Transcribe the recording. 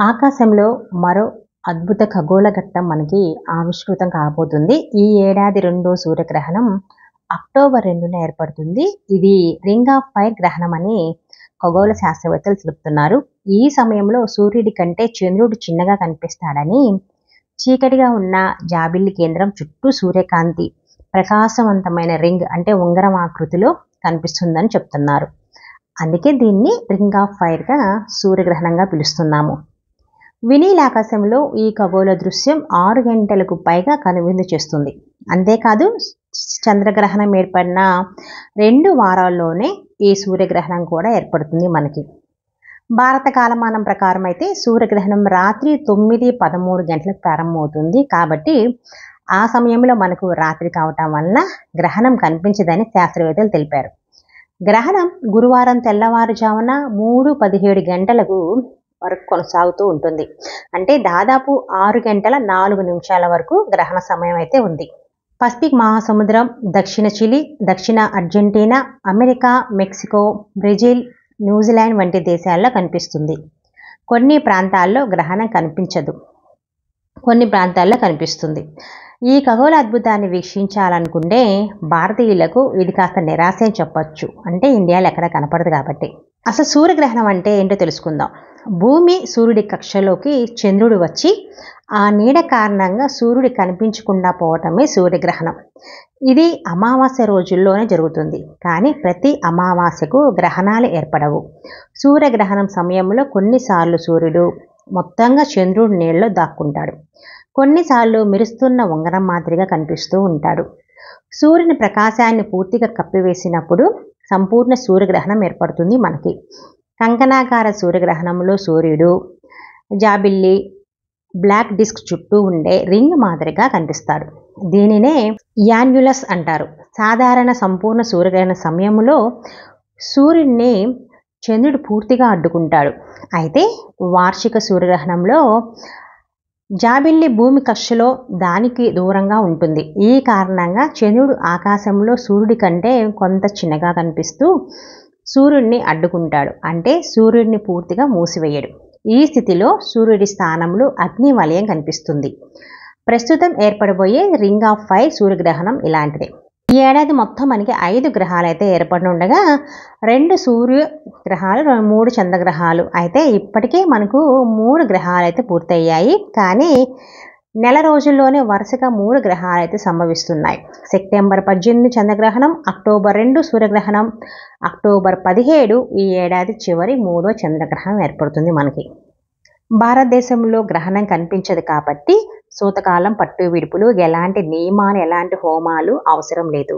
ఆకాశంలో మరో అద్భుత ఖగోళ ఘట్టం మనకి ఆవిష్కృతం కాబోతుంది. ఈ ఏడాది రెండో సూర్యగ్రహణం అక్టోబర్ 2న ఏర్పడుతుంది. ఇది రింగ్ ఆఫ్ ఫైర్ గ్రహణం అని ఖగోళ శాస్త్రవేత్తలు తెలుపుతున్నారు. ఈ సమయంలో సూర్యుడి కంటే చంద్రుడు చిన్నగా కనిపిస్తాడని, చీకటిగా ఉన్న జాబిల్లి కేంద్రం చుట్టూ సూర్యకాంతి ప్రకాశవంతమైన రింగ్ అంటే ఉంగరం ఆకృతిలో కనిపిస్తుందని చెప్తున్నారు. అందుకే దీన్ని రింగ్ ఆఫ్ ఫైర్గా సూర్యగ్రహణంగా పిలుస్తున్నాము. వినీల ఆకాశంలో ఈ ఖగోళ దృశ్యం 6 గంటలకు పైగా కనువిందు చేస్తుంది. అంతేకాదు, చంద్రగ్రహణం ఏర్పడిన 2 వారాల్లోనే ఈ సూర్యగ్రహణం కూడా ఏర్పడుతుంది మనకి. భారత కాలమానం ప్రకారం అయితే సూర్యగ్రహణం రాత్రి 9:13 గంటలకు ప్రారంభమవుతుంది. కాబట్టి ఆ సమయంలో మనకు రాత్రి కావటం వలన గ్రహణం కనిపించదని శాస్త్రవేత్తలు తెలిపారు. గ్రహణం గురువారం తెల్లవారుజామున 3:17 గంటలకు వరకు కొనసాగుతూ ఉంటుంది. అంటే దాదాపు 6 గంటల 4 నిమిషాల వరకు గ్రహణ సమయం అయితే ఉంది. పసిఫిక్ మహాసముద్రం, దక్షిణ చిలీ, దక్షిణ Argentina, America, Mexico, Brazil, New Zealand వంటి దేశాల్లో కనిపిస్తుంది. కొన్ని ప్రాంతాల్లో గ్రహణం కనిపించదు, కొన్ని ప్రాంతాల్లో కనిపిస్తుంది. ఈ ఖగోళ అద్భుతాన్ని వీక్షించాలనుకుంటే భారతీయులకు ఇది కాస్త నిరాశ అని చెప్పొచ్చు. అంటే ఇండియాలో ఎక్కడ కనపడదు కాబట్టి. అసలు సూర్యగ్రహణం అంటే ఏంటో తెలుసుకుందాం. భూమి సూర్యుడి కక్షలోకి చంద్రుడు వచ్చి ఆ నీడ కారణంగా సూర్యుడి కనిపించకుండా పోవటమే సూర్యగ్రహణం. ఇది అమావాస్య రోజుల్లోనే జరుగుతుంది. కానీ ప్రతి అమావాస్యకు గ్రహణాలు ఏర్పడవు. సూర్యగ్రహణం సమయంలో కొన్నిసార్లు సూర్యుడు మొత్తంగా చంద్రుడి నీడలో దాక్కుంటాడు. కొన్నిసార్లు మెరుస్తున్న ఉంగరం మాదిరిగా కనిపిస్తూ ఉంటాడు. సూర్యుని ప్రకాశాన్ని పూర్తిగా కప్పివేసినప్పుడు సంపూర్ణ సూర్యగ్రహణం ఏర్పడుతుంది మనకి. కంకణాకార సూర్యగ్రహణంలో సూర్యుడు జాబిల్లి బ్లాక్ డిస్క్ చుట్టూ ఉండే రింగ్ మాదిరిగా కనిపిస్తాడు. దీనినే యాన్యులస్ అంటారు. సాధారణ సంపూర్ణ సూర్యగ్రహణ సమయంలో సూర్యుడిని చంద్రుడు పూర్తిగా అడ్డుకుంటాడు. అయితే వార్షిక సూర్యగ్రహణంలో జాబిల్లి భూమి కక్షలో దానికి దూరంగా ఉంటుంది. ఈ కారణంగా చంద్రుడు ఆకాశంలో సూర్యుడి కంటే కొంత చిన్నగా కనిపిస్తూ సూర్యుడిని అడ్డుకుంటాడు. అంటే సూర్యుడిని పూర్తిగా మూసివేయడు. ఈ స్థితిలో సూర్యుడి స్థానంలో అగ్ని వలయం కనిపిస్తుంది. ప్రస్తుతం ఏర్పడబోయే రింగ్ ఆఫ్ ఫైర్ సూర్యగ్రహణం ఇలాంటిదే. ఈ ఏడాది మొత్తం మనకి 5 గ్రహాలు అయితే ఏర్పడి ఉండగా 2 సూర్యగ్రహాలు, 3 చంద్రగ్రహాలు అయితే ఇప్పటికే మనకు 3 గ్రహాలు అయితే పూర్తయ్యాయి. కానీ నెల రోజుల్లోనే వరుసగా 3 గ్రహాలు అయితే సంభవిస్తున్నాయి. సెప్టెంబర్ 18 చంద్రగ్రహణం, అక్టోబర్ 2 సూర్యగ్రహణం, అక్టోబర్ 17 ఈ ఏడాది చివరి 3వ చంద్రగ్రహణం ఏర్పడుతుంది మనకి. భారతదేశంలో గ్రహణం కనిపించదు కాబట్టి సూతకాలం, పట్టు విడుపులు, ఎలాంటి నియమాలు, ఎలాంటి హోమాలు అవసరం లేదు.